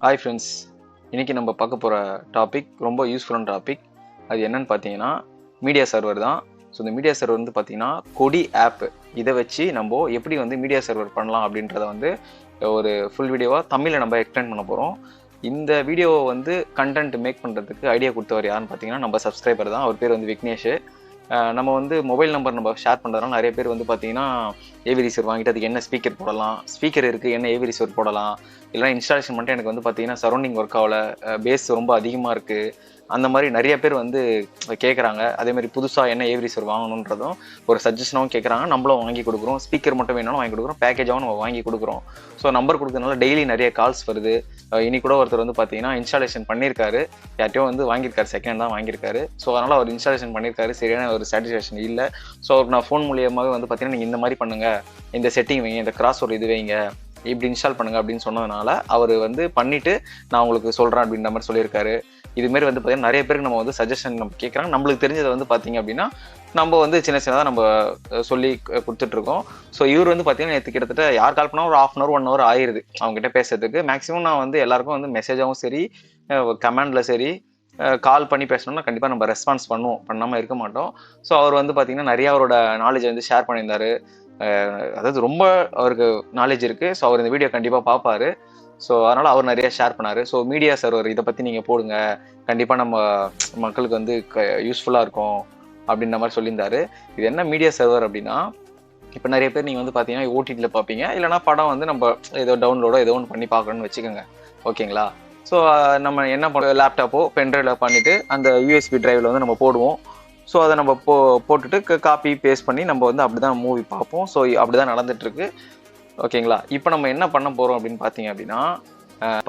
Hi friends, இன்றைக்கி நம்ம பார்க்க போகிற டாபிக் ரொம்ப யூஸ்ஃபுல்லான டாபிக். அது என்னன்னு பார்த்தீங்கன்னா மீடியா சர்வர் தான். ஸோ இந்த மீடியா சர்வர் வந்து பார்த்தீங்கன்னா கொடி ஆப், இதை வச்சு நம்ம எப்படி வந்து மீடியா சர்வர் பண்ணலாம் அப்படின்றத வந்து ஒரு ஃபுல் வீடியோவாக தமிழில் நம்ம எக்ஸ்பிளைன் பண்ண போகிறோம். இந்த வீடியோவை வந்து கண்டென்ட் மேக் பண்ணுறதுக்கு ஐடியா கொடுத்தவர் யாருன்னு பார்த்தீங்கன்னா நம்ம சப்ஸ்கிரைபர் தான். அவர் பேர் வந்து விக்னேஷ். நம்ம வந்து மொபைல் நம்பர் நம்ம ஷேர் பண்ணுறதுனால நிறைய பேர் வந்து பார்த்தீங்கன்னா ஏவி ரிசீவர் வாங்கிட்டு அதுக்கு என்ன ஸ்பீக்கர் போடலாம், ஸ்பீக்கர் இருக்குது என்ன ஏவி ரிசீவர் போடலாம், இல்லைனா இன்ஸ்டாலேஷன் பண்ணிட்டு எனக்கு வந்து பார்த்தீங்கன்னா சரௌண்டிங் ஒர்க் ஆகலை, பேஸ் ரொம்ப அதிகமாக இருக்குது, அந்த மாதிரி நிறைய பேர் வந்து கேட்குறாங்க. அதேமாதிரி புதுசாக என்ன ஏவி ரிசீவர் வாங்கணுன்றதும் ஒரு சஜஷனாகவும் கேட்குறாங்க. நம்மளும் வாங்கி கொடுக்குறோம். ஸ்பீக்கர் மட்டும் வேணாலும் வாங்கி கொடுக்குறோம், பேக்கேஜாகவும் நம்ம வாங்கி கொடுக்குறோம். ஸோ நம்பர் கொடுக்கறதுனால டெய்லி நிறைய கால்ஸ் வருது. இனி கூட ஒருத்தர் வந்து பார்த்தீங்கன்னா இன்ஸ்டாலேஷன் பண்ணியிருக்காரு, யார்ட்டையோ வந்து வாங்கியிருக்காரு, செகண்ட் தான் வாங்கியிருக்காரு. ஸோ அதனால் அவர் இன்ஸ்டாலேஷன் பண்ணியிருக்காரு, சரியான ஒரு சாட்டிஸ்ஃபேக்ஷன் இல்லை. ஸோ அவருக்கு நான் ஃபோன் மூலியமாகவே வந்து பார்த்தீங்கன்னா நீங்கள் இந்த மாதிரி பண்ணுங்கள், இந்த செட்டிங் வைங்க, இந்த கிராஸ் ஒரு இது வைங்க, இப்படி இன்ஸ்டால் பண்ணுங்க அப்படின்னு சொன்னதுனால அவர் வந்து பண்ணிவிட்டு நான் உங்களுக்கு சொல்கிறேன் அப்படின்ற மாதிரி சொல்லியிருக்காரு. இதுமாரி வந்து பார்த்தீங்கன்னா நிறைய பேருக்கு நம்ம வந்து சஜஷன் நம்ம கேட்குறாங்க. நம்மளுக்கு தெரிஞ்சதை வந்து பார்த்தீங்க அப்படின்னா நம்ம வந்து சின்ன சின்னதாக நம்ம சொல்லி கொடுத்துட்ருக்கோம். ஸோ இவர் வந்து பார்த்தீங்கன்னா நேற்று கிட்டத்தட்ட யார் கால் பண்ணால் ஒரு 1/2 hour 1 hour ஆயிடுது அவங்ககிட்ட பேசுறதுக்கு. மேக்ஸிமம் நான் வந்து எல்லாருக்கும் வந்து மெசேஜாகவும் சரி, கமெண்டில் சரி, கால் பண்ணி பேசணும்னா கண்டிப்பாக நம்ம ரெஸ்பான்ஸ் பண்ணுவோம், பண்ணாமல் இருக்க மாட்டோம். ஸோ அவர் வந்து பார்த்தீங்கன்னா நிறையா அவரோட நாலேஜை வந்து ஷேர் பண்ணியிருந்தார். அதாவது ரொம்ப அவருக்கு நாலேஜ் இருக்குது. ஸோ அவர் இந்த வீடியோ கண்டிப்பாக பார்ப்பார். ஸோ அதனால் அவர் நிறையா ஷேர் பண்ணார். ஸோ மீடியா சர்வர் இதை பற்றி நீங்கள் போடுங்க, கண்டிப்பாக நம்ம மக்களுக்கு வந்து யூஸ்ஃபுல்லாக இருக்கும் அப்படின்ற மாதிரி சொல்லியிருந்தாரு. இது என்ன மீடியா சர்வர் அப்படின்னா, இப்போ நிறைய பேர் நீங்கள் வந்து பார்த்தீங்கன்னா ஓடிடியில் பார்ப்பீங்க, இல்லைனா படம் வந்து நம்ம ஏதோ டவுன்லோடோ ஏதோ ஒன்று பண்ணி பார்க்கணுன்னு வச்சுக்கோங்க, ஓகேங்களா? ஸோ நம்ம என்ன பண்ணுவோம், லேப்டாப்போ பென்ட்ரைவில் பண்ணிவிட்டு அந்த யூஎஸ்பி டிரைவில் வந்து நம்ம போடுவோம். ஸோ அதை நம்ம போட்டுட்டு காப்பி பேஸ்ட் பண்ணி நம்ம வந்து அப்படி தான் மூவி பார்ப்போம். ஸோ அப்படி தான் நடந்துகிட்ருக்கு, ஓகேங்களா? இப்போ நம்ம என்ன பண்ண போகிறோம் அப்படின்னு பார்த்தீங்க அப்படின்னா,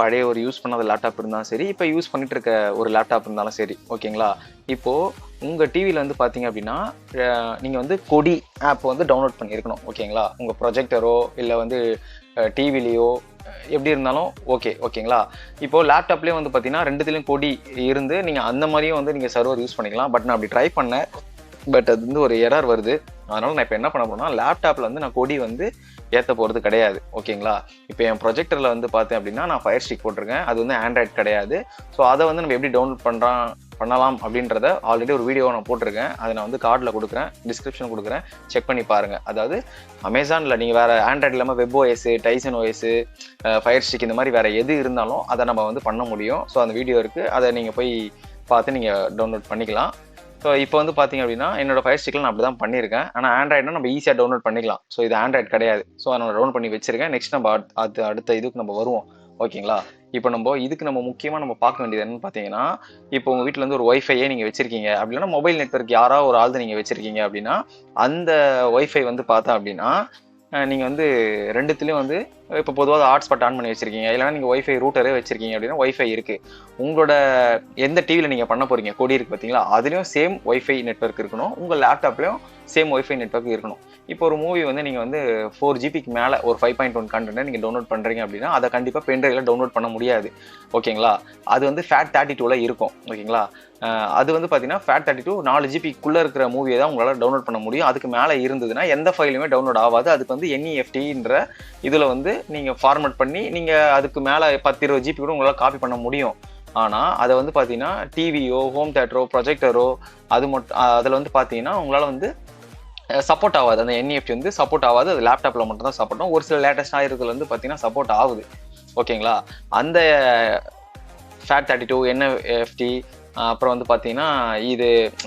பழைய ஒரு யூஸ் பண்ணாத லேப்டாப் இருந்தாலும் சரி, இப்போ யூஸ் பண்ணிட்டு இருக்க ஒரு லேப்டாப் இருந்தாலும் சரி, ஓகேங்களா? இப்போது உங்கள் டிவியில் வந்து பார்த்தீங்க அப்படின்னா நீங்கள் வந்து கொடி ஆப் வந்து டவுன்லோட் பண்ணியிருக்கணும், ஓகேங்களா? உங்கள் ப்ரொஜெக்டரோ இல்லை வந்து டிவிலேயோ எப்படி இருந்தாலும் ஓகேங்களா? இப்போது லேப்டாப்லேயே வந்து பார்த்தீங்கன்னா ரெண்டுத்துலேயும் கொடி இருந்து நீங்கள் அந்த மாதிரியும் வந்து நீங்கள் சர்வர் யூஸ் பண்ணிக்கலாம். பட் நான் அப்படி ட்ரை பண்ணேன், பட் அது வந்து ஒரு எரர் வருது. அதனால் நான் இப்போ என்ன பண்ண போகிறேன்னா லேப்டாப்பில் வந்து நான் கொடி வந்து ஏற்ற போகிறது கிடையாது, ஓகேங்களா? இப்போ என் ப்ரொஜெக்டரில் வந்து பார்த்தேன் அப்படின்னா நான் ஃபயர் ஸ்டிக் போட்டிருக்கேன், அது வந்து ஆண்ட்ராய்ட் கிடையாது. ஸோ அதை வந்து நம்ம எப்படி டவுன்லோட் பண்ணலாம் அப்படின்றத ஆல்ரெடி ஒரு வீடியோவை நான் போட்டிருக்கேன். அதை நான் வந்து கார்டில் கொடுக்குறேன், டிஸ்கிரிப்ஷன் கொடுக்குறேன், செக் பண்ணி பாருங்கள். அதாவது அமேசானில் நீங்கள் வேறு ஆண்ட்ராய்ட் இல்லாமல் web OS, Tizen OS, fire stick இந்த மாதிரி வேறு எது இருந்தாலும் அதை நம்ம வந்து பண்ண முடியும். ஸோ அந்த வீடியோ இருக்குது, அதை நீங்கள் போய் பார்த்து நீங்கள் டவுன்லோட் பண்ணிக்கலாம். ஸோ இப்போ வந்து பார்த்தீங்க அப்படின்னா என்னோட ஃபயர் ஸ்டிக்கில் நான் அப்படி தான் பண்ணியிருக்கேன். ஆனால் ஆண்ட்ராய்ட்னா நம்ம ஈஸியாக டவுன்லோட் பண்ணிக்கலாம். ஸோ இது ஆண்ட்ராய்ட் கிடையாது. ஸோ அதை நான் டவுன்லோட் பண்ணி வச்சிருக்கேன். நெக்ஸ்ட் நம்ம அடுத்த இதுக்கு நம்ம வருவோம், ஓகேங்களா? இப்போ இதுக்கு நம்ம முக்கியமாக நம்ம பார்க்க வேண்டியது என்னன்னு பார்த்தீங்கன்னா, இப்போ உங்கள் வீட்டில் வந்து ஒரு ஒய்ஃபையே நீங்கள் வச்சிருக்கீங்க அப்படின்னா, மொபைல் நெட்வொர்க் யாராவது ஒரு ஆள் நீங்கள் வச்சிருக்கீங்க அப்படின்னா, அந்த ஒய்ஃபை வந்து பார்த்தா அப்படின்னா நீங்கள் வந்து ரெண்டுத்துலேயும் வந்து இப்போ பொதுவாக ஹாட்ஸ்பாட் ஆன் பண்ணி வச்சிருக்கீங்க, இல்லைனா நீங்கள் ஒய்ஃபை ரூட்டரே வச்சிருக்கீங்க அப்படின்னா ஒய்ஃபை இருக்குது. உங்களோட எந்த டிவியில் நீங்கள் பண்ண போகிறீங்க கொடி இருக்குது பார்த்தீங்களா, அதுலேயும் சேம் ஒய்ஃபை நெட்வொர்க் இருக்கணும், உங்கள் லேப்டாப்லேயும் சேம் ஒய்ஃபை நெட்வொர்க் இருக்கணும். இப்போ ஒரு மூவி வந்து நீங்கள் வந்து 4 GB மேலே ஒரு 5.1 கண்டென்ட்டை நீங்கள் டவுன்லோட் பண்ணுறீங்க அப்படின்னா அதை கண்டிப்பாக பென்ட்ரைவில் டவுன்லோட் பண்ண முடியாது, ஓகேங்களா? அது வந்து FAT32 இருக்கும், ஓகேங்களா? அது வந்து பார்த்தீங்கன்னா FAT32 4 GBக்குள்ளே இருக்கிற மூவியை தான் உங்களால் டவுன்லோட் பண்ண முடியும். அதுக்கு மேலே இருந்ததுன்னா எந்த ஃபைலுமே டவுன்லோட் ஆகாது. அதுக்கு வந்து NEFTன்ற இதில் வந்து நீங்கள் ஃபார்மேட் பண்ணி நீங்கள் அதுக்கு மேலே 10-20 GB கூட உங்களால் காப்பி பண்ண முடியும். ஆனால் அதை வந்து பார்த்தீங்கன்னா டிவியோ, ஹோம் தேட்டரோ, ப்ரொஜெக்டரோ அதில் வந்து பார்த்தீங்கன்னா உங்களால் வந்து சப்போர்ட் ஆகாது. அந்த NEFT வந்து சப்போர்ட் ஆகாது. அது லேப்டாப்பில் மட்டும் தான் சப்போர்ட் ஆகும். ஒரு சில லேட்டஸ்டாக இருக்கிறதுல வந்து பார்த்தீங்கன்னா சப்போர்ட் ஆகுது, ஓகேங்களா? அந்த FAT32, NFT, அப்புறம் வந்து பார்த்தீங்கன்னா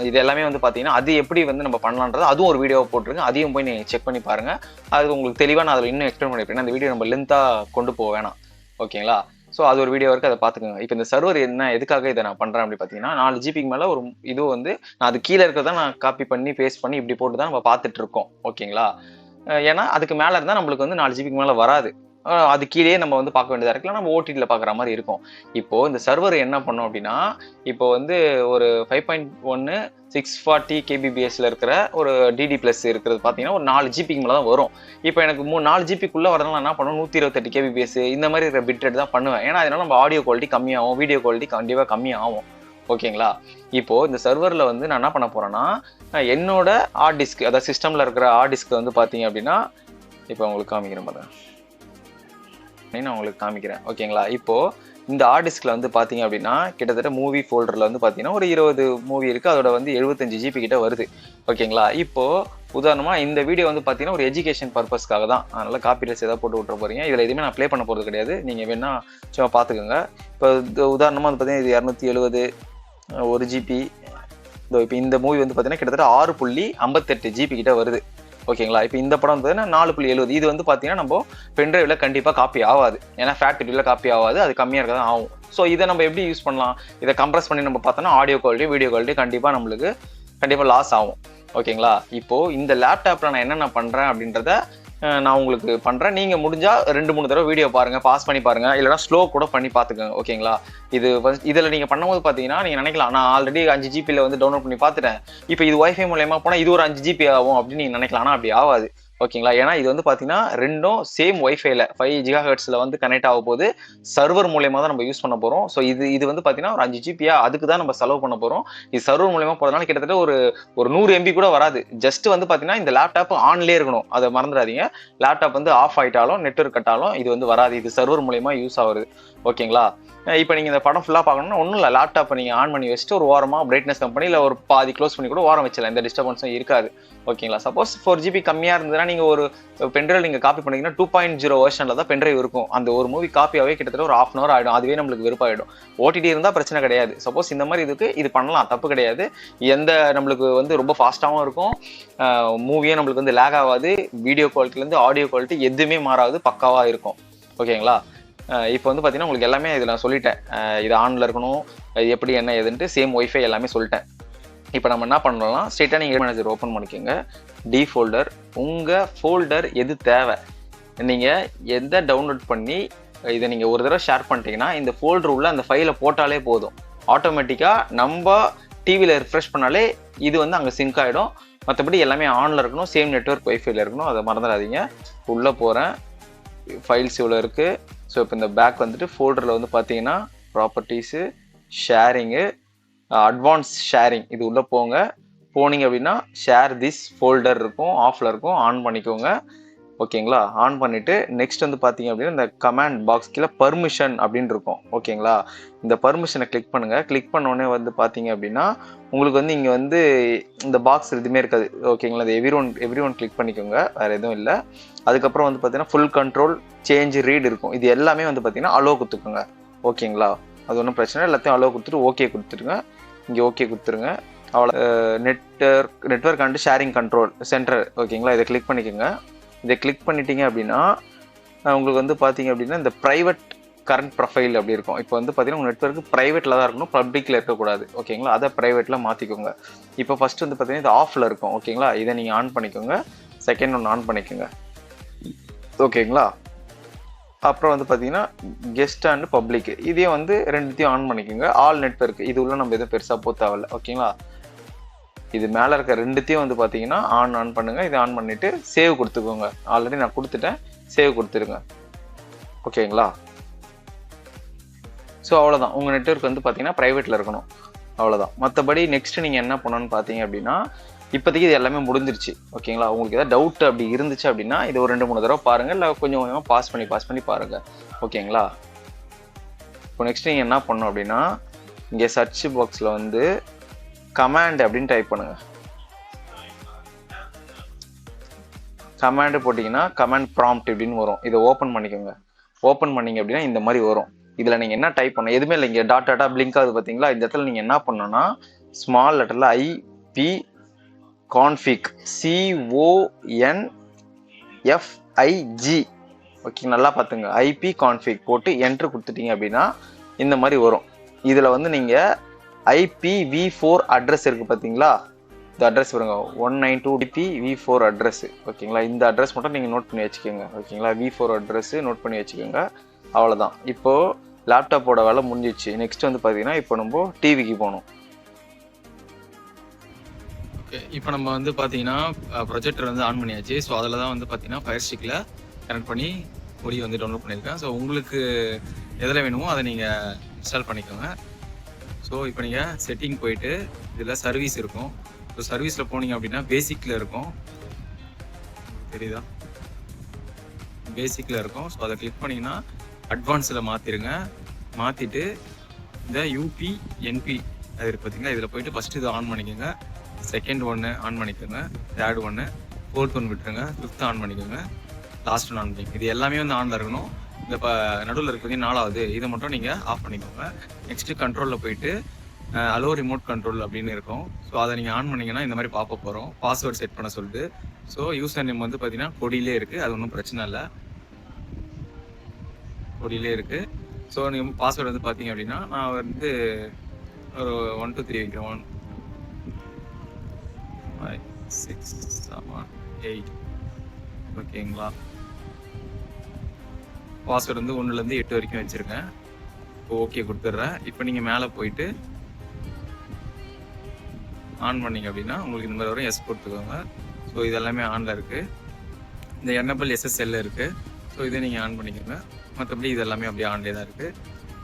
இது எல்லாமே வந்து பார்த்தீங்கன்னா அது எப்படி வந்து நம்ம பண்ணலான்றது அதுவும் ஒரு வீடியோவை போட்டிருக்கேன். அதையும் போய் நீங்கள் செக் பண்ணி பாருங்கள். அது உங்களுக்கு தெளிவாக நான் அதில் இன்னும் எக்ஸ்பிளைன் பண்ணியிருப்பேன். அந்த வீடியோ நம்ம லென்த்தாக கொண்டு போக வேணாம், ஓகேங்களா? ஸோ அது ஒரு வீடியோ இருக்குது, அதை பார்த்துக்கோங்க. இப்போ இந்த சர்வர் எதுக்காக இதை நான் பண்ணுறேன் அப்படி பார்த்தீங்கன்னா 4 GB மேலே ஒரு இது வந்து நான் அது கீழே இருக்கிறத நான் காப்பி பண்ணி பேஸ்ட் பண்ணி இப்படி போட்டு தான் நம்ம பார்த்துட்டு இருக்கோம், ஓகேங்களா? ஏன்னா அதுக்கு மேலே இருந்தால் நம்மளுக்கு வந்து 4 GB மேலே வராது. அது கீழே நம்ம வந்து பார்க்க வேண்டியதாக இருக்கலாம், நம்ம ஓடிடியில் பார்க்குற மாதிரி இருக்கும். இப்போது இந்த சர்வர் என்ன பண்ணோம் அப்படின்னா, இப்போ வந்து ஒரு 5.1 640 kbps இருக்கிற ஒரு DD+ இருக்கிறது பார்த்தீங்கன்னா ஒரு 4 GB மேலே தான் வரும். இப்போ எனக்கு 4 GBக்குள்ளே வரதுனால என்ன பண்ணுவோம், 128 kbps இந்த மாதிரி இருக்கிற பிட் ரேட் தான் பண்ணுவேன். ஏன்னா அதனால நம்ம ஆடியோ குவாலிட்டி கம்மியாகும், வீடியோ குவாலிட்டி கண்டிப்பாக கம்மியாகும், ஓகேங்களா? இப்போது இந்த சர்வரில் வந்து நான் என்ன பண்ண போகிறேன்னா, என்னோட ஹார்ட் டிஸ்க், அதாவது சிஸ்டமில் இருக்கிற ஹார்ட் டிஸ்க் வந்து பார்த்தீங்க அப்படின்னா இப்போ உங்களுக்கு காமிக்கிற மாதிரி நான் உங்களுக்கு காமிக்கிறேன், ஓகேங்களா? இப்போது இந்த ஹார்ட் டிஸ்கில் வந்து பார்த்தீங்க அப்படின்னா கிட்டத்தட்ட மூவி ஃபோல்டரில் வந்து பார்த்தீங்கன்னா ஒரு 20 மூவி இருக்குது. அதோட வந்து 75 GB கிட்ட வருது. ஓகேங்களா? இப்போது உதாரணமாக இந்த வீடியோ வந்து பார்த்தீங்கன்னா ஒரு எஜுகேஷன் பர்பஸ்க்காக தான். அதனால் காப்பிரைட்ஸ் ஏதாவது போட்டு விட்டுற போகிறீங்க. இதில் எதுவுமே நான் ப்ளே பண்ண போகிறது கிடையாது. நீங்கள் வேணா சும்மா பார்த்துக்கோங்க. இப்போ உதாரணமாக வந்து பார்த்தீங்கன்னா இது 270 1 GB. இப்போ இந்த மூவி வந்து பார்த்தீங்கன்னா கிட்டத்தட்ட 6.58 GB கிட்ட வருது. ஓகேங்களா? இப்போ இந்த படம் வந்து 4.70. இது வந்து பார்த்தீங்கன்னா நம்ம பென்ட்ரைவ்ல கண்டிப்பாக காப்பி ஆகாது. ஏன்னா ஃபேக்டரியில் காப்பி ஆகாது. அது கம்மியாக இருக்க தான் ஆகும். ஸோ இதை நம்ம எப்படி யூஸ் பண்ணலாம்? இதை கம்ப்ரஸ் பண்ணி நம்ம பார்த்தோம்னா ஆடியோ குவாலிட்டி வீடியோ குவாலிட்டி கண்டிப்பாக லாஸ் ஆகும். ஓகேங்களா? இப்போது இந்த லேப்டாப்பில் நான் என்னென்ன பண்ணுறேன் அப்படின்றத நான் உங்களுக்கு பண்ணுறேன். நீங்கள் முடிஞ்சால் 2-3 தடவை வீடியோ பாருங்கள், பாஸ் பண்ணி பாருங்கள், இல்லைனா ஸ்லோ கூட பண்ணி பார்த்துக்கோங்க. ஓகேங்களா? இதில் நீங்கள் பண்ணும்போது பார்த்தீங்கன்னா நீங்கள் நினைக்கலாம் நான் ஆல்ரெடி 5 GB வந்து டவுன்லோட் பண்ணி பார்த்துட்டேன், இப்போ இது வைஃபை மூலயமா போனால் இது ஒரு 5 GB ஆகும் அப்படின்னு நீங்கள் நினைக்கலாம். ஆனால் அப்படி ஆகாது. ஓகேங்களா? ஏன்னா இது வந்து பார்த்தீங்கன்னா ரெண்டும் சேம் ஒய்ஃபைல 5 GHz வந்து கனெக்ட் ஆக போது சர்வர் மூலயமா தான் நம்ம யூஸ் பண்ண போகிறோம். ஸோ இது வந்து பார்த்தீங்கன்னா ஒரு 5 GB அதுக்கு தான் நம்ம செலவு பண்ண போகிறோம். இது சர்வர் மூலயமா போகிறதுனால கிட்டத்தட்ட ஒரு 100 MB கூட வராது. ஜஸ்ட் வந்து பார்த்தீங்கன்னா இந்த லேப்டாப் ஆன்லேயே இருக்கணும். அதை மறந்துடாதீங்க. லேப்டாப் வந்து ஆஃப் ஆகிட்டாலும் நெட்வொர்க் கட்டாலும் இது வந்து வராது. இது சர்வர் மூலயமா யூஸ் ஆகுது. ஓகேங்களா? இப்போ நீங்கள் இந்த படம் ஃபுல்லாக பார்க்கணும்னா ஒன்றும் இல்லை, லேப்டாப்பை நீங்கள் ஆன் பண்ணி வச்சுட்டு ஒரு ஓரமாக பிரைட்னஸ் கம்பெனி இல்லை ஒரு பாதி க்ளோஸ் பண்ணி கூட ஓரம் வச்சிடலாம். எந்த டிஸ்டர்பன்ஸும் இருக்காது. ஓகேங்களா? சப்போஸ் 4 GB கம்மியாக இருந்ததுன்னா நீங்கள் ஒரு பென்ட்ரைவ் நீங்கள் காப்பி பண்ணிங்கன்னா 2.0 வெர்ஷனில் தான் பென்ட்ரைவ் இருக்கும். அந்த ஒரு மூவி காப்பியாகவே கிட்டத்தட்ட ஒரு 1/2 hour ஆகிடும். அதுவே நம்மளுக்கு வெறுப்பாயிடும். OTT இருந்தால் பிரச்சனை கிடையாது. சப்போஸ் இந்த மாதிரி இது பண்ணலாம், தப்பு கிடையாது. எந்த நம்மளுக்கு வந்து ரொம்ப ஃபாஸ்ட்டாகவும் இருக்கும், மூவியும் நம்மளுக்கு வந்து லேக் ஆகாது, வீடியோ குவாலிட்டிலேருந்து ஆடியோ குவாலிட்டி எதுவுமே மாறாது, பக்காவாக இருக்கும். ஓகேங்களா? இப்போ வந்து பார்த்தீங்கன்னா உங்களுக்கு எல்லாமே இதில் நான் சொல்லிட்டேன். இது ஆனில் இருக்கணும், இது எப்படி என்ன ஏதுன்ட்டு சேம் ஒய்ஃபை எல்லாமே சொல்லிட்டேன். இப்போ நம்ம என்ன பண்ணுறோம்னா ஸ்ட்ரெயிட்டாக நீங்கள் மேனேஜர் ஓப்பன் பண்ணிக்கோங்க. டி ஃபோல்டர், உங்கள் ஃபோல்டர் எது தேவை, நீங்கள் எதை டவுன்லோட் பண்ணி இதை நீங்கள் ஒரு தடவை ஷேர் பண்ணிட்டீங்கன்னா இந்த ஃபோல்டர் உள்ள அந்த ஃபைலை போட்டாலே போதும். ஆட்டோமேட்டிக்காக நம்ம டிவியில் ரிஃப்ரெஷ் பண்ணாலே இது வந்து அங்கே சிங்க் ஆகிடும். மற்றபடி எல்லாமே ஆனில் இருக்கணும், சேம் நெட்வொர்க் ஒய்ஃபைல இருக்கணும். அதை மறந்துடாதீங்க. உள்ளே போகிறேன், ஃபைல்ஸ் இவ்வளோ இருக்குது. ஸோ இப்போ இந்த பேக் வந்துட்டு ஃபோல்டரில் வந்து பார்த்தீங்கன்னா ப்ராப்பர்ட்டிஸு, ஷேரிங்கு, அட்வான்ஸ் ஷேரிங் இது உள்ளே போனீங்க அப்படின்னா ஷேர் திஸ் ஃபோல்டர் இருக்கும், ஆஃபில் இருக்கும். ஆன் பண்ணிக்கோங்க. ஓகேங்களா? ஆன் பண்ணிவிட்டு நெக்ஸ்ட் வந்து பார்த்தீங்க அப்படின்னா இந்த கமாண்ட் பாக்ஸ் கீழே பர்மிஷன் அப்படின்னு இருக்கும். ஓகேங்களா? இந்த பர்மிஷனை கிளிக் பண்ணுங்கள். கிளிக் பண்ணோடனே வந்து பார்த்தீங்க அப்படின்னா உங்களுக்கு வந்து இங்கே வந்து இந்த பாக்ஸ் எதுவுமே இருக்காது. ஓகேங்களா? அது எவ்ரி ஒன் கிளிக் பண்ணிக்கோங்க, வேறு எதுவும் இல்லை. அதுக்கப்புறம் வந்து பார்த்தீங்கன்னா ஃபுல் கண்ட்ரோல், சேஞ்ச், ரீட் இருக்கும். இது எல்லாமே வந்து பார்த்தீங்கன்னா அலோ கொடுத்துக்கோங்க. ஓகேங்களா? அது ஒன்றும் பிரச்சனை, எல்லாத்தையும் அலோ கொடுத்துட்டு ஓகே கொடுத்துருங்க. இங்கே ஓகே கொடுத்துருங்க. அவ்வளோ network and sharing control centre. ஓகேங்களா? இதை கிளிக் பண்ணிக்கோங்க. இதை கிளிக் பண்ணிட்டீங்க அப்படின்னா உங்களுக்கு வந்து பார்த்தீங்க அப்படின்னா இந்த ப்ரைவேட் கரண்ட் ப்ரொஃபைல் அப்படி இருக்கும். இப்போ வந்து பார்த்தீங்கன்னா உங்கள் நெட்வொர்க் ப்ரைவேட்டில் தான் இருக்கணும், பப்ளிக்கில் இருக்கக்கூடாது. ஓகேங்களா? அதை ப்ரைவேட்டில் மாற்றிக்கோங்க. இப்போ ஃபஸ்ட்டு வந்து பார்த்தீங்கன்னா இது ஆஃபில் இருக்கும். ஓகேங்களா? இதை நீங்கள் ஆன் பண்ணிக்கோங்க. செகண்ட் ஒன்று ஆன் பண்ணிக்கோங்க. ஓகேங்களா? அப்புறம் வந்து பார்த்தீங்கன்னா கெஸ்ட் அண்ட் பப்ளிக் இதையும் வந்து ரெண்டுத்தையும் ஆன் பண்ணிக்கோங்க. ஆல் நெட்வொர்க் இது உள்ள நம்ம எதுவும் பெருசாக போத்தாவில்லை. ஓகேங்களா? இது மேலே இருக்க ரெண்டுத்தையும் வந்து பார்த்தீங்கன்னா ஆன் பண்ணுங்கள். இதை ஆன் பண்ணிவிட்டு சேவ் கொடுத்துக்கோங்க. ஆல்ரெடி நான் கொடுத்துட்டேன், சேவ் கொடுத்துருங்க. ஓகேங்களா? ஸோ அவ்வளோதான். உங்கள் நெட்வொர்க் வந்து பார்த்தீங்கன்னா ப்ரைவேட்டில் இருக்கணும். அவ்வளோதான். மற்றபடி நெக்ஸ்ட்டு நீங்கள் என்ன பண்ணணும்னு பார்த்தீங்க அப்படின்னா இப்போதைக்கு இது எல்லாமே முடிஞ்சிருச்சு. ஓகேங்களா? உங்களுக்கு ஏதாவது டவுட் அப்படி இருந்துச்சு அப்படின்னா இது ஒரு 2-3 தடவை பாருங்கள், இல்லை கொஞ்சம் கொஞ்சமாக பாஸ் பண்ணி பாருங்கள். ஓகேங்களா? இப்போ நெக்ஸ்ட் நீங்கள் என்ன பண்ணணும் அப்படின்னா இங்கே சர்ச் பாக்ஸில் வந்து கமாண்ட் அப்படின்னு டைப் பண்ணுங்க. கமாண்டு போட்டிங்கன்னா கமாண்ட் ப்ராம்ப்ட் அப்படின்னு வரும். இதை ஓப்பன் பண்ணிக்கோங்க. ஓப்பன் பண்ணிங்க அப்படின்னா இந்த மாதிரி வரும். இதில் நீங்கள் என்ன டைப் பண்ணணும், எதுவுமே இல்லை. இங்கே டாட்டா பிளிங்க் ஆகுது பார்த்தீங்களா? இந்த இடத்துல நீங்கள் என்ன பண்ணணும்னா ஸ்மால் லெட்டரில் IP config CONFIG. ஓகே, நல்லா பார்த்துங்க. IP config போட்டு என்ட்ரு கொடுத்துட்டீங்க அப்படின்னா இந்த மாதிரி வரும். இதில் வந்து நீங்கள் IPv4 அட்ரஸ் இருக்குது பார்த்தீங்களா? இந்த அட்ரஸ் வருங்க 192 IPv4 அட்ரஸ். ஓகேங்களா? இந்த அட்ரஸ் மட்டும் நீங்கள் நோட் பண்ணி வச்சுக்கோங்க. ஓகேங்களா? V4 அட்ரஸ் நோட் பண்ணி வச்சுக்கோங்க. அவ்வளோதான். இப்போது லேப்டாப்போட வேலை முடிஞ்சிச்சு. நெக்ஸ்ட் வந்து பார்த்தீங்கன்னா இப்போ நம்ம டிவிக்கு போகணும். ஓகே, இப்போ நம்ம வந்து பார்த்தீங்கன்னா ப்ரொஜெக்டர் வந்து ஆன் பண்ணியாச்சு. ஸோ அதில் தான் வந்து பார்த்தீங்கன்னா ஃபயர் ஸ்டிக்கில் கனெக்ட் பண்ணி ஒடியை வந்து டவுன்லோட் பண்ணியிருக்கேன். ஸோ உங்களுக்கு எதில் வேணுமோ அதை நீங்கள் இன்ஸ்டால் பண்ணிக்கோங்க. ஸோ இப்போ நீங்கள் செட்டிங் போயிட்டு இதில் சர்வீஸ் இருக்கும். ஸோ சர்வீஸில் போனீங்க அப்படின்னா பேசிக்கில் இருக்கும், தெரியுதா? பேசிக்கில் இருக்கும். ஸோ அதை கிளிக் பண்ணிங்கன்னா அட்வான்ஸில் மாற்றிடுங்க. மாற்றிட்டு இந்த யூபிஎன்பி அது இருக்குது பார்த்தீங்களா, இதில் போயிட்டு ஃபஸ்ட்டு இதை ஆன் பண்ணிக்கோங்க, செகண்ட் ஒன்று ஆன் பண்ணிக்கோங்க, தேர்ட் ஒன்று, ஃபோர்த் ஒன்று விட்டுருங்க, ஃபிஃப்த் ஆன் பண்ணிக்கோங்க, லாஸ்ட் ஒன்று ஆன் பண்ணிக்கோங்க. இது எல்லாமே வந்து ஆனில் இருக்கணும். இந்த நடுவில் இருக்கிறது 4வது இதை மட்டும் நீங்கள் ஆஃப் பண்ணிக்கோங்க. நெக்ஸ்ட்டு கண்ட்ரோலில் போயிட்டு அலோ ரிமோட் கண்ட்ரோல் அப்படின்னு இருக்கும். ஸோ அதை நீங்கள் ஆன் பண்ணிங்கன்னா இந்த மாதிரி பார்க்க போகிறோம், பாஸ்வேர்ட் செட் பண்ண சொல்லிட்டு. ஸோ யூசர் நேம் வந்து பார்த்தீங்கன்னா கொடியிலே இருக்குது, அது ஒன்றும் பிரச்சனை இல்லை, கொடியிலே இருக்குது. ஸோ நீங்கள் பாஸ்வேர்டு வந்து பார்த்தீங்க அப்படின்னா நான் வந்து ஒரு 1 2 3 வைக்கிறேன், 1 5 6 7 8. ஓகேங்களா, பாஸ்வேர்டு வந்து 1லேருந்து 8 வரைக்கும் வச்சுருக்கேன். இப்போ ஓகே கொடுத்துட்றேன். இப்போ நீங்கள் மேலே போயிட்டு ஆன் பண்ணிங்க அப்படின்னா உங்களுக்கு இந்த மாதிரி வரும், எஸ் கொடுத்துக்கோங்க. ஸோ இது எல்லாமே ஆனில் இருக்குது. இந்த எனபிள் SSL இருக்குது. ஸோ இதை நீங்கள் ஆன் பண்ணிக்கோங்க. மற்றபடி இது எல்லாமே அப்படியே ஆன்லேயே தான் இருக்குது.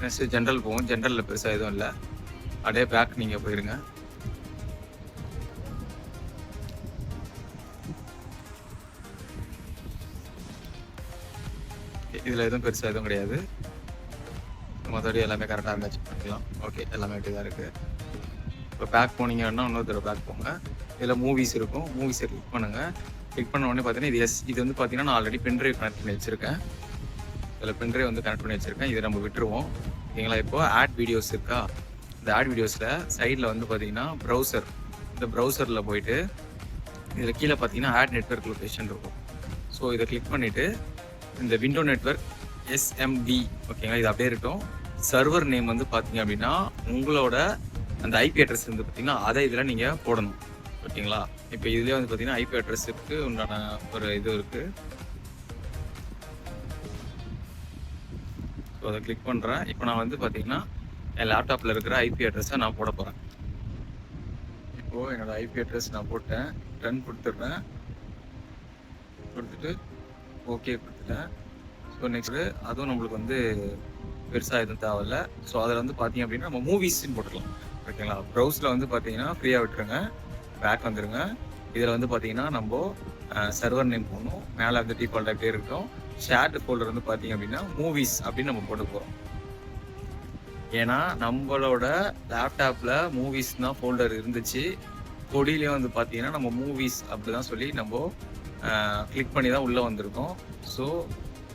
நெக்ஸ்ட்டு ஜென்ரல் போகும். ஜென்ரலில் பெருசாக எதுவும் இல்லை, அப்படியே பேக் நீங்கள் போயிடுங்க. இதில் எதுவும் பெருசாக எதுவும் கிடையாது, மற்றபடி எல்லாமே கரெக்டாக இருந்தால் செக் பண்ணிக்கலாம். ஓகே, எல்லாமே அப்படி தான் இருக்குது. இப்போ பேக் போனீங்கன்னா இன்னொரு தடவை பேக் போங்க. இதில் மூவிஸ் இருக்கும், மூவிஸை கிளிக் பண்ணுங்கள். கிளிக் பண்ண உடனே பார்த்தீங்கன்னா இது வந்து பார்த்தீங்கன்னா நான் ஆல்ரெடி பென்ட்ரைவ் கனெக்ட் பண்ணி வச்சுருக்கேன். இதில் பென்ட்ரைவ் வந்து கனெக்ட் பண்ணி வச்சுருக்கேன். இதை நம்ம விட்டுருவோம். ஓகேங்களா, இப்போ ஆட் வீடியோஸ் இருக்கா, இந்த ஆட் வீடியோஸில் சைடில் வந்து பார்த்தீங்கன்னா ப்ரௌசர், இந்த ப்ரௌசரில் போயிட்டு இதில் கீழே பார்த்தீங்கன்னா ஆட் நெட்வொர்க் லொக்கேஷன் இருக்கும். ஸோ இதை கிளிக் பண்ணிவிட்டு இந்த விண்டோ நெட்வொர்க் SMB, ஓகேங்களா, இது அப்படியே இருக்கும். சர்வர் நேம் வந்து பார்த்தீங்க அப்படின்னா உங்களோட அந்த ஐபி அட்ரஸ் வந்து பார்த்தீங்கன்னா அதை இதில் நீங்கள் போடணும். ஓகேங்களா, இப்போ இதுலேயே வந்து பார்த்தீங்கன்னா ஐபி அட்ரஸுக்கு உண்டான ஒரு இது இருக்குது. ஸோ அதை கிளிக் பண்ணுறேன். இப்போ நான் வந்து பார்த்தீங்கன்னா என் லேப்டாப்பில் இருக்கிற ஐபி அட்ரஸை நான் போட போகிறேன். இப்போது என்னோடய ஐபி அட்ரஸ் நான் போட்டேன், ரன் கொடுத்துட்றேன். கொடுத்துட்டு ஓகே கொடுத்துட்டேன். ஸோ நெக்ஸ்ட்டு அதுவும் நம்மளுக்கு வந்து பெருசாக எதுவும் தேவையில்லை. ஸோ அதில் வந்து பார்த்தீங்க அப்படின்னா நம்ம மூவிஸ்ன்னு போட்டுக்கலாம். ஓகேங்களா, ப்ரௌஸில் வந்து பார்த்தீங்கன்னா ஃப்ரீயாக விட்டுருங்க, பேக் வந்துடுங்க. இதில் வந்து பார்த்தீங்கன்னா நம்ம சர்வர் நேம் போடணும், மேலே வந்து டிஃபால்ட் அப்படியே இருக்கட்டும். ஷேர்டு ஃபோல்டர் வந்து பார்த்தீங்க அப்படின்னா மூவிஸ் அப்படின்னு நம்ம போட்டு போகிறோம். ஏன்னா நம்மளோட லேப்டாப்பில் மூவிஸ் தான் ஃபோல்டர் இருந்துச்சு, கொடியிலே வந்து பார்த்தீங்கன்னா நம்ம மூவிஸ் அப்படி தான் சொல்லி நம்ம கிளிக் பண்ணி தான் உள்ளே வந்திருக்கோம். ஸோ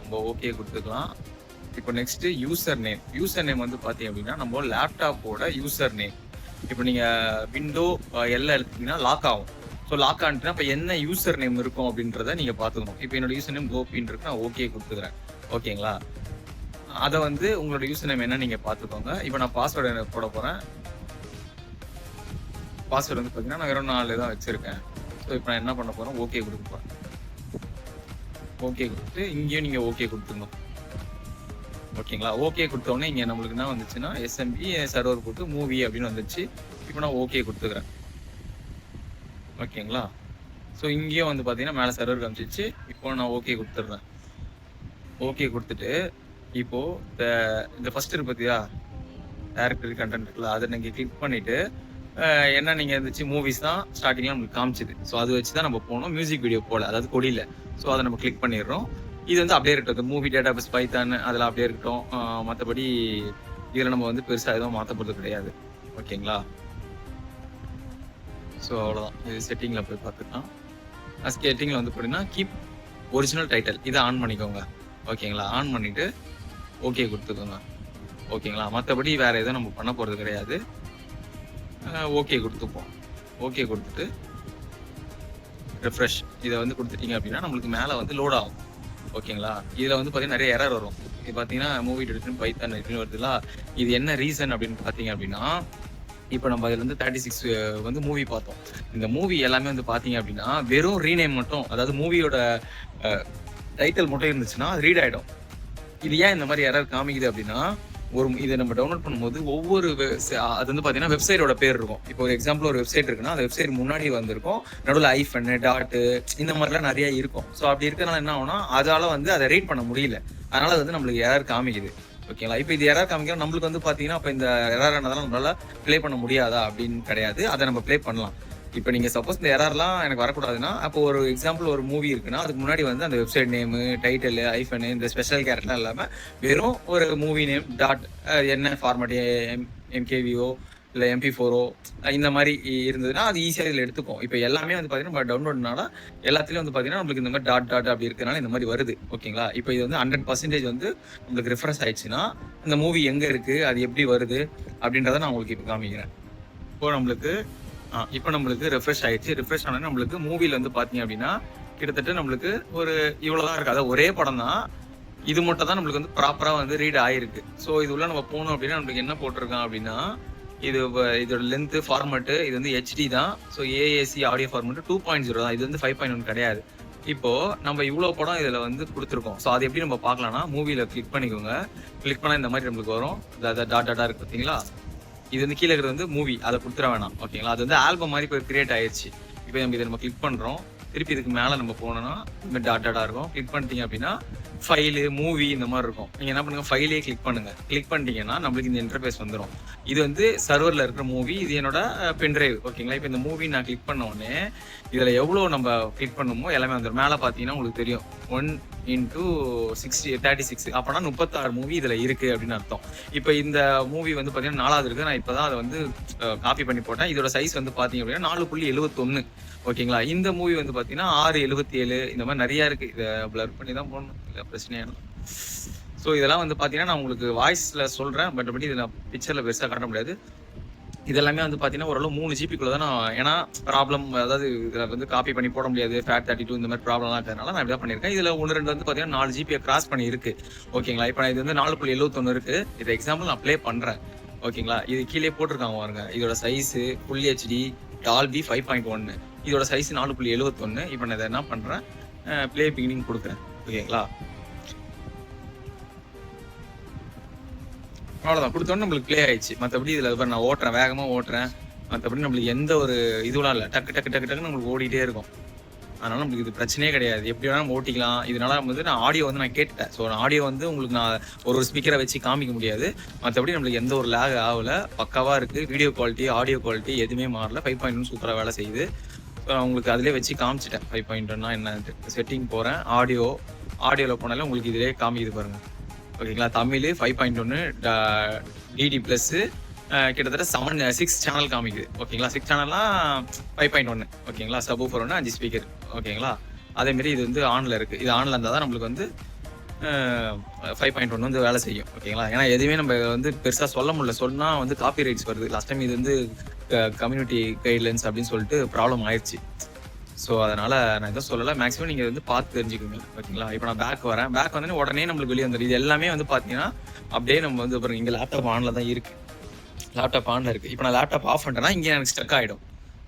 நம்ம ஓகே கொடுத்துக்கலாம். இப்போ நெக்ஸ்ட்டு யூசர் நேம் வந்து பார்த்தீங்க அப்படின்னா நம்ம லேப்டாப்போட யூசர் நேம். இப்போ நீங்கள் விண்டோ எல்லாம் எடுத்தீங்கன்னா லாக் ஆகும். ஸோ லாக் ஆனிட்டுனா இப்போ என்ன யூசர் நேம் இருக்கும் அப்படின்றத நீங்கள் பார்த்துக்கணும். இப்போ என்னோட யூசர் நேம் கோபின்னு இருக்கு, நான் ஓகே கொடுத்துக்கிறேன். ஓகேங்களா, அதை வந்து உங்களோட யூசர் நேம் என்ன நீங்கள் பார்த்துக்கோங்க. இப்போ நான் பாஸ்வேர்டு போட போகிறேன். பாஸ்வேர்டு வந்து பார்த்தீங்கன்னா நான் வெறும் 4 தான் வச்சுருக்கேன். ஸோ இப்போ நான் என்ன பண்ண போகிறேன், ஓகே கொடுக்க போகிறேன். ஓகே கொடுத்துட்டு இங்கேயும் நீங்கள் ஓகே கொடுத்துருந்தோம். ஓகேங்களா, ஓகே கொடுத்தோடனே இங்கே நம்மளுக்கு என்ன வந்துச்சுன்னா SMB சர்வர் போட்டு மூவி அப்படின்னு வந்துச்சு. இப்போ நான் ஓகே கொடுத்துக்கிறேன். ஓகேங்களா, ஸோ இங்கேயும் வந்து பார்த்தீங்கன்னா மேலே சர்வர் காமிச்சிச்சு. இப்போ நான் ஓகே கொடுத்துட்றேன். ஓகே கொடுத்துட்டு இப்போது இந்த ஃபஸ்ட் இருக்கு பார்த்தியா டேரக்டரி கண்டென்ட் இருக்குல்ல, அதை நீங்கள் கிளிக் பண்ணிவிட்டு என்ன நீங்கள் இருந்துச்சு மூவிஸ் தான் ஸ்டார்டிங்கில் நம்மளுக்கு காமிச்சிது. ஸோ அதை வச்சு தான் நம்ம போகணும், மியூசிக் வீடியோ போல், அதாவது கொடியில். ஸோ அதை நம்ம கிளிக் பண்ணிடுறோம். இது வந்து அப்படியே இருக்கட்டும், மூவி டேட்டாபேஸ் பைத்தான் அதெல்லாம் அப்படியே இருக்கட்டும். மற்றபடி இதில் நம்ம வந்து பெருசாக எதுவும் மாற்ற போகிறது கிடையாது. ஓகேங்களா, ஸோ அவ்வளோதான். இது செட்டிங்கில் போய் பார்த்துக்கலாம். செட்டிங்கில் வந்து பார்த்தீங்கன்னா கீப் ஒரிஜினல் டைட்டில் இதை ஆன் பண்ணிக்கோங்க. ஓகேங்களா, ஆன் பண்ணிவிட்டு ஓகே கொடுத்துக்கோங்க. ஓகேங்களா, மற்றபடி வேறு எதுவும் நம்ம பண்ண போகிறது கிடையாது. ஓகே கொடுத்துப்போம். ஓகே கொடுத்துட்டு ரெஃப்ரெஷ் இதை வந்து கொடுத்துட்டீங்க அப்படின்னா நம்மளுக்கு மேலே வந்து லோட் ஆகும். ஓகேங்களா, இதில் வந்து பார்த்தீங்கன்னா நிறைய எரர் வரும். இது பார்த்தீங்கன்னா மூவி டெடிஷன் பைத்தான் அப்படின்னு வருதுல, இது என்ன ரீசன் அப்படின்னு பார்த்தீங்க அப்படின்னா இப்போ நம்ம அதில் வந்து 36 வந்து மூவி பார்த்தோம். இந்த மூவி எல்லாமே வந்து பார்த்தீங்க அப்படின்னா வெறும் ரீநேம் மட்டும், அதாவது மூவியோட டைட்டில் மட்டும் இருந்துச்சுன்னா அது ரீட் ஆகிடும். இது ஏன் இந்த மாதிரி எரர் காமிக்குது அப்படின்னா இதை நம்ம டவுன்லோட் பண்ணும்போது ஒவ்வொரு அது வந்து பார்த்தீங்கன்னா வெப்சைட்டோட பேர் இருக்கும். இப்போ ஒரு எக்ஸாம்பிள் ஒரு வெப்சைட் இருக்குன்னா அந்த வெப்சைட் முன்னாடி வந்திருக்கும், நடுவில் ஐஃபன் டாட்டு இந்த மாதிரிலாம் நிறைய இருக்கும். ஸோ அப்படி இருக்கிறனால என்ன ஆகும்னா அதால் வந்து அதை ரீட் பண்ண முடியல, அதனால வந்து நம்மளுக்கு எரர் காமிக்குது. ஓகேங்களா, இப்போ இது எரர் காமிக்கிறோம் நம்மளுக்கு வந்து பார்த்தீங்கன்னா அப்போ இந்த எரர் ஆனதெல்லாம் நம்மளால ப்ளே பண்ண முடியாதா அப்படின்னு கிடையாது, அதை நம்ம ப்ளே பண்ணலாம். இப்போ நீங்க சப்போஸ் இந்த எரர்லாம் எனக்கு வரக்கூடாதுன்னா, அப்போ ஒரு எக்ஸாம்பிள் ஒரு மூவி இருக்குன்னா, அதுக்கு முன்னாடி வந்து அந்த வெப்சைட் நேமு, டைட்டில், ஐஃபன் இந்த ஸ்பெஷல் கேரக்டர்லாம் இல்லாம வெறும் ஒரு மூவி நேம் டாட் என்ன ஃபார்மேட் எம்கேவிஓ இல்லை MP4 இந்த மாதிரி இருந்ததுன்னா அது ஈஸியாக இதில் எடுத்துக்கும். இப்போ எல்லாமே வந்து பார்த்தீங்கன்னா நம்ம டவுன்லோட்னால எல்லாத்துலேயும் வந்து பார்த்தீங்கன்னா நம்மளுக்கு இந்த மாதிரி டாட் அப்படி இருக்கிறனால இந்த மாதிரி வருது. ஓகேங்களா? இப்போ இது வந்து 100% வந்து நம்மளுக்கு ரெஃப்ரெஷ் ஆயிடுச்சுன்னா அந்த மூவி எங்கே இருக்குது, அது எப்படி வருது அப்படின்றத நான் உங்களுக்கு இப்போ காமிக்கிறேன். இப்போ நம்மளுக்கு ரெஃப்ரெஷ் ஆயிடுச்சு. ரெஃப்ரெஷ் ஆனால் நம்மளுக்கு மூவியில் வந்து பார்த்தீங்க அப்படின்னா கிட்டத்தட்ட நம்மளுக்கு ஒரு இவ்வளோதான் இருக்குது. அதாவது ஒரே படம் தான், இது மட்டும் தான் நம்மளுக்கு வந்து ப்ராப்பராக வந்து ரீட் ஆயிருக்கு. ஸோ இது உள்ள நம்ம போனோம் அப்படின்னா நம்மளுக்கு என்ன போட்டிருக்கான் அப்படின்னா, இதோட லென்த் ஃபார்மேட்டு இது வந்து HD தான். ஸோ AAC ஆடியோ ஃபார்மேட்டு 2.0 தான். இது வந்து 5.1 கிடையாது. இப்போ நம்ம இவ்வளோ படம் இதில் வந்து கொடுத்துருக்கோம். ஸோ அது எப்படி நம்ம பார்க்கலாம்னா, மூவியில் கிளிக் பண்ணிக்கோங்க. கிளிக் பண்ணால் இந்த மாதிரி நம்மளுக்கு வரும். டாட்டா இருக்கு பார்த்தீங்களா? இது வந்து கீழே இருக்கிறது வந்து மூவி, அதை கொடுத்துட வேணாம். ஓகேங்களா? அது வந்து ஆல்பம் மாதிரி இப்போ கிரியேட் ஆயிடுச்சு. இப்போ நம்ம கிளிக் பண்ணுறோம். திருப்பி இதுக்கு மேலே நம்ம போனோம்னா இந்த மாதிரி டாட்டா இருக்கும். கிளிக் பண்ணிட்டீங்க அப்படின்னா ஃபைலு, மூவி இந்த மாதிரி இருக்கும். நீங்கள் என்ன பண்ணுங்க, ஃபைலே கிளிக் பண்ணுங்க. கிளிக் பண்ணிட்டீங்கன்னா நம்மளுக்கு இந்த இன்டர்ஃபேஸ் வந்துடும். இது வந்து சர்வரில் இருக்கிற மூவி, இது என்னோட பென்ட்ரைவ். ஓகேங்களா? இப்போ இந்த மூவி நான் கிளிக் பண்ண உடனே இதில் எவ்வளோ நம்ம கிளிக் பண்ணுமோ எல்லாமே வந்துடும். மேலே பார்த்தீங்கன்னா உங்களுக்கு தெரியும் 1x36 அப்போனா 36 மூவி இதில் இருக்குது அப்படின்னு அர்த்தம். இப்போ இந்த மூவி வந்து பார்த்தீங்கன்னா 4வது இருக்குது. நான் இப்போ தான் அதை வந்து காப்பி பண்ணி போட்டேன். இதோட சைஸ் வந்து பார்த்தீங்க அப்படின்னா 4.71. ஓகேங்களா? இந்த மூவி வந்து பார்த்தீங்கன்னா 6.77 இந்த மாதிரி நிறையா இருக்குது. இதை பிளர் பண்ணி தான் போடணும், இல்லை பிரச்சனையான. ஸோ இதெல்லாம் வந்து பார்த்தீங்கன்னா நான் உங்களுக்கு வாய்ஸில் சொல்கிறேன். பட் இது நான் பிக்சரில் பெருசாக காட்ட முடியாது. இதெல்லாமே வந்து பார்த்தீங்கன்னா ஓரளவு 3 ஜிபிக்குள்ள தான் நான், ஏன்னா ப்ராப்ளம் அதாவது இதில் வந்து காப்பி பண்ணி போட முடியாது, FAT32 இந்த மாதிரி ப்ராப்ளம்லாம் இருக்கிறதுனால நான் இப்படி தான் பண்ணியிருக்கேன். இதில் 1-2 வந்து பார்த்தீங்கன்னா 4 GB கிராஸ் பண்ணி இருக்கு. ஓகேங்களா? இப்போ இது வந்து 4.71 இருக்குது. இது எக்ஸாம்பிள் நான் ப்ளே பண்ணுறேன். ஓகேங்களா? இது கீழே போட்டிருக்காங்க பாருங்க. இதோட சைஸு ஃபுல் HD டால்பி 5.1. இதோட சைஸ் 4.71. இப்போ நான் இதை என்ன பண்ணுறேன், ப்ளே பிகினிங் கொடுக்குறேன். ஓகேங்களா? அவ்வளோதான், கொடுத்தோன்னே நம்மளுக்கு ப்ளே ஆயிடுச்சு. மற்றபடி இதில் நான் ஓட்டுறேன், வேகமாக ஓட்டுறேன். மற்றபடி நம்மளுக்கு எந்த ஒரு இதுவெலாம் இல்லை. டக்குன்னு நம்மளுக்கு ஓடிட்டே இருக்கும். அதனால நம்மளுக்கு இது பிரச்சனையே கிடையாது. எப்படி வேணாலும் ஓட்டிக்கலாம். இதனால வந்து நான் ஆடியோ வந்து நான் கேட்டுட்டேன். ஸோ ஆடியோ வந்து உங்களுக்கு நான் ஒரு ஸ்பீக்கரை வச்சு காமிக்க முடியாது. மற்றபடி நம்மளுக்கு எந்த ஒரு லேக் ஆகலை, பக்காவாக இருக்குது. வீடியோ குவாலிட்டி, ஆடியோ குவாலிட்டி எதுவுமே மாறல. 5.1 சூப்பராக வேலை செய்யுது. ஸோ நான் உங்களுக்கு அதிலே வச்சு காமிச்சிட்டேன் 5.1னா என்னன்ட்டு. செட்டிங் போகிறேன், ஆடியோவில் போனாலே உங்களுக்கு இதிலே காமிக்குது பாருங்கள். ஓகேங்களா? தமிழ் 5.1 DD ப்ளஸ்ஸு கிட்டத்தட்ட 6 சேனல் காமிக்குது. ஓகேங்களா? 6 சேனல்லாம் 5.1. ஓகேங்களா? Subwoofer 5 speaker. ஓகேங்களா? அதேமாரி இது வந்து ஆனில் இருக்குது. இது ஆனில் இருந்தால் தான் நம்மளுக்கு வந்து 5.1 வந்து வேலை செய்யும். ஓகேங்களா? ஏன்னா எதுவுமே நம்ம வந்து பெருசாக சொல்ல முடியல. சொன்னால் வந்து காப்பி ரைட்ஸ் வருது. லாஸ்ட் டைம் இது வந்து கம்யூனிட்டி கைட்லைன்ஸ் அப்படின்னு சொல்லிட்டு ப்ராப்ளம் ஆயிடுச்சு. ஸோ அதனால் நான் எதுவும் சொல்லலை. மேக்ஸிமம் நீங்கள் வந்து பார்த்து தெரிஞ்சுக்கோங்க. ஓகேங்களா? இப்போ நான் பேக் வந்தோடனே உடனே நம்மளுக்கு வெளியே வந்துடும். இது எல்லாமே வந்து பார்த்தீங்கன்னா அப்படியே நம்ம வந்து அப்புறம் இங்கே லேப்டாப் ஆனில் தான் இருக்குது. லேப்டாப் ஆனில் இருக்குது. இப்போ நான் லேப்டாப் ஆஃப் பண்ணிட்டேன்னா இங்கே எனக்கு ஸ்டக் ஆகிடும்.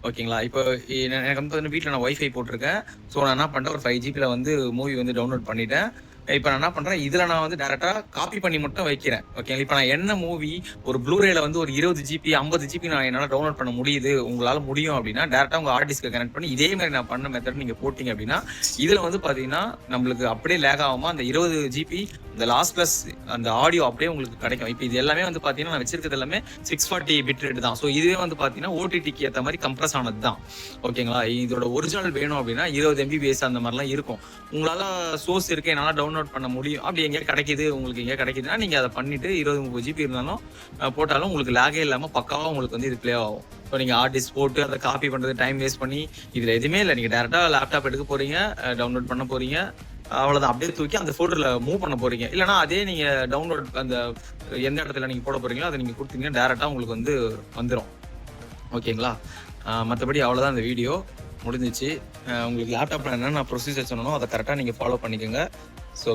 ஓகேங்களா? இப்போ எனக்கு வந்து வீட்டில் நான் வைஃபை போட்டிருக்கேன். ஸோ நான் என்ன பண்ணுறேன், ஒரு 5 GB வந்து மூவி வந்து டவுன்லோட் பண்ணிட்டேன். இப்போ நான் என்ன பண்ணுறேன், இதில் நான் வந்து டேரெக்டாக காப்பி பண்ணி மட்டும் வைக்கிறேன். ஓகே, இப்போ நான் என்ன மூவி ஒரு ப்ளூரேல வந்து ஒரு 20 GB 50 GB நான் என்னால் டவுன்லோட் பண்ண முடியுது, உங்களால் முடியும் அப்படின்னா டேரெக்டாக உங்கள் ஹார்ட் டிஸ்கை கனெக்ட் பண்ணி இதே மாதிரி நான் பண்ண மெத்தட் நீங்கள் போட்டிங்க அப்படின்னா இதில் வந்து பார்த்தீங்கன்னா நம்மளுக்கு அப்படியே லேக் ஆகாமல் அந்த 20 GB இந்த லாஸ்ட் ப்ளஸ் அந்த ஆடியோ அப்படியே உங்களுக்கு கிடைக்கும். இப்போ இது எல்லாமே வந்து பார்த்தீங்கன்னா நான் வச்சிருக்கிறது எல்லாமே 640 பிட் ரேட் தான். ஸோ இதுவே வந்து பார்த்தீங்கன்னா ஓடிடிக்கு ஏற்ற மாதிரி கம்ப்ரஸ் ஆனது தான். ஓகேங்களா? இதோட ஒரிஜினல் வேணும் அப்படின்னா 20 MBPS அந்த மாதிரிலாம் இருக்கும். உங்களால் சோர்ஸ் இருக்கு, என்னால் டவுன்லோட் பண்ண முடியும், அப்படி எங்கேயா கிடைக்குது, உங்களுக்கு எங்கேயா கிடைக்குதுன்னா நீங்கள் அதை பண்ணிட்டு 20-30 GB இருந்தாலும் போட்டாலும் உங்களுக்கு லேகே இல்லாமல் பக்காவாக உங்களுக்கு வந்து இது ப்ளே ஆகும். ஸோ நீங்கள் ஆர்டிஸ்ட் போட்டு அதை காப்பி பண்ணுறது டைம் வேஸ்ட் பண்ணி இதில் எதுவுமே இல்லை. நீங்கள் டேரெக்டாக லேப்டாப் எடுக்க போகிறீங்க, டவுன்லோட் பண்ண போகிறீங்க, அவ்வளோதான். அப்படியே தூக்கி அந்த ஃபோல்டரில் மூவ் பண்ண போகிறீங்க. இல்லைனா அதே நீங்கள் டவுன்லோட் அந்த எந்த இடத்துல நீங்கள் போட போகிறீங்களோ அதை நீங்கள் கொடுத்தீங்கன்னா டேரெக்டாக உங்களுக்கு வந்து வந்துடும். ஓகேங்களா? மற்றபடி அவ்வளோதான், இந்த வீடியோ முடிஞ்சிச்சு. உங்களுக்கு லேப்டாப்பில் என்னென்ன ப்ரொசீஜர் சொன்னனோ அதை கரெக்டாக நீங்கள் ஃபாலோ பண்ணிக்கோங்க. ஸோ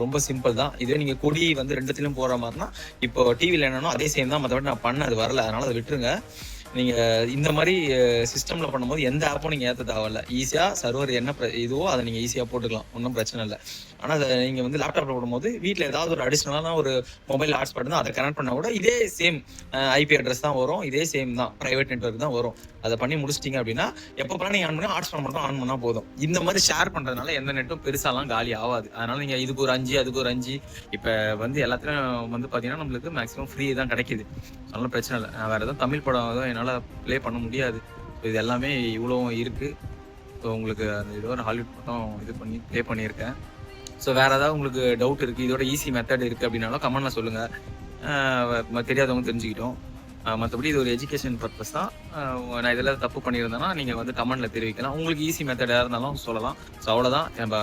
ரொம்ப சிம்பிள் தான். இதே நீங்கள் கொடி வந்து ரெண்டுத்துலையும் போகிற மாதிரினா இப்போ டிவியில் என்னன்னோ அதே சேம் தான். மற்றபடி நான் பண்ண அது வரல, அதனால் அதை விட்டுருங்க. நீங்கள் இந்த மாதிரி சிஸ்டமில் பண்ணும்போது எந்த ஆப்பும் நீங்கள் ஏற்ற தேவையில்ல. ஈஸியாக சர்வர் என்ன இதுவோ அதை நீங்கள் ஈஸியாக போட்டுக்கலாம், ஒன்றும் பிரச்சனை இல்லை. ஆனால் அதை நீங்கள் வந்து லேப்டாப்பில் போடும்போது வீட்டில் ஏதாவது ஒரு அடிஷ்னலான ஒரு மொபைல் ஹாட்ஸ்பாட் தான், அதை கனெக்ட் பண்ணால் கூட இதே சேம் IP அட்ரஸ் தான் வரும், இதே சேம் தான், ப்ரைவேட் நெட்வொர்க் தான் வரும். அதை பண்ணி முடிச்சிட்டிங்க அப்படின்னா எப்போப்பெல்லாம் நீங்கள் ஆன் பண்ணி ஹாட்ஸ்பாட் மட்டும் ஆன் பண்ணால் போதும். இந்த மாதிரி ஷேர் பண்ணுறதுனால எந்த நெட்டும் பெருசாலாம் காலி ஆகாது. அதனால் நீங்கள் இதுக்கு ஒரு 5 அதுக்கு ஒரு 5 இப்போ வந்து எல்லாத்துலையும் வந்து பார்த்தீங்கன்னா நம்மளுக்கு மேக்ஸிமம் ஃப்ரீ தான் கிடைக்கிது. அதனால பிரச்சனை இல்லை. வேறு எதுவும் தமிழ் படம் எதுவும் என்னால் ப்ளே பண்ண முடியாது. இது எல்லாமே இவ்வளவும் இருக்கு. ஸோ உங்களுக்கு அந்த இதோட ஹாலிவுட் படம் இது பண்ணி ப்ளே பண்ணியிருக்கேன். ஸோ வேறு ஏதாவது உங்களுக்கு டவுட் இருக்குது, இதோட ஈஸி மெத்தட் இருக்குது அப்படின்னாலும் கமெண்ட்டில் சொல்லுங்கள், தெரியாதவங்க தெரிஞ்சுக்கிட்டோம். மற்றபடி இது ஒரு எஜுகேஷன் பர்பஸ் தான். நான் இதில் தப்பு பண்ணியிருந்தேன்னா நீங்கள் வந்து கமெண்ட்டில் தெரிவிக்கலாம். உங்களுக்கு ஈஸி மெத்தட் எதாக இருந்தாலும் சொல்லலாம். ஸோ அவ்வளோதான். நம்ம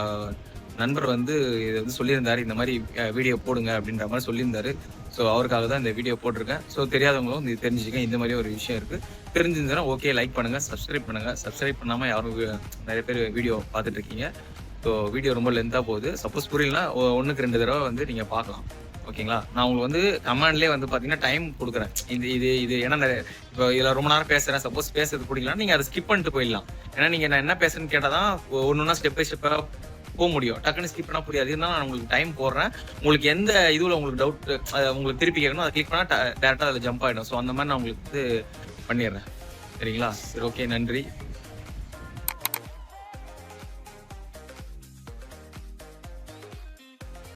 நண்பர் வந்து இதை வந்து சொல்லியிருந்தார், இந்த மாதிரி வீடியோ போடுங்க அப்படின்ற மாதிரி சொல்லியிருந்தாரு. ஸோ அவருக்காக தான் இந்த வீடியோ போட்டிருக்கேன். ஸோ தெரியாதவங்களும் இது தெரிஞ்சுக்க, இந்த மாதிரி ஒரு விஷயம் இருக்குது. தெரிஞ்சிருந்ததுன்னா ஓகே, லைக் பண்ணுங்கள், சப்ஸ்கிரைப் பண்ணுங்கள். சப்ஸ்கிரைப் பண்ணாமல் யாரும் நிறைய பேர் வீடியோ பார்த்துட்டு இருக்கீங்க. ஸோ வீடியோ ரொம்ப லென்த்தாக போகுது. சப்போஸ் புரியலனா 1க்கு 2 தடவை வந்து நீங்கள் பார்க்கலாம். ஓகேங்களா? நான் உங்களுக்கு வந்து கமெண்ட்லேயே வந்து பார்த்தீங்கன்னா டைம் கொடுக்குறேன். இது ஏன்னா இப்போ இதில் ரொம்ப நேரம் பேசுகிறேன், சப்போஸ் பேசுறது பிடிக்கலாம், நீங்கள் அதை ஸ்கிப் பண்ணிட்டு போயிடலாம். ஏன்னா நீங்கள் நான் என்ன பேசுறேன்னு கேட்டால் தான் ஒன்று ஸ்டெப் பை ஸ்டெப்பாக போக முடியும். டக்குன்னு ஸ்கிப் பண்ணால் புரியாது. இருந்தாலும் நான் உங்களுக்கு டைம் போடுறேன். உங்களுக்கு எந்த இதுவில் உங்களுக்கு டவுட் உங்களுக்கு திருப்பி கேட்கணும், அதை கிளிக் பண்ணால் டேரெக்டாக அதில் ஜம்ப் ஆகிடும். ஸோ அந்த மாதிரி நான் உங்களுக்கு வந்து பண்ணிடுறேன். சரிங்களா? சரி, ஓகே, நன்றி.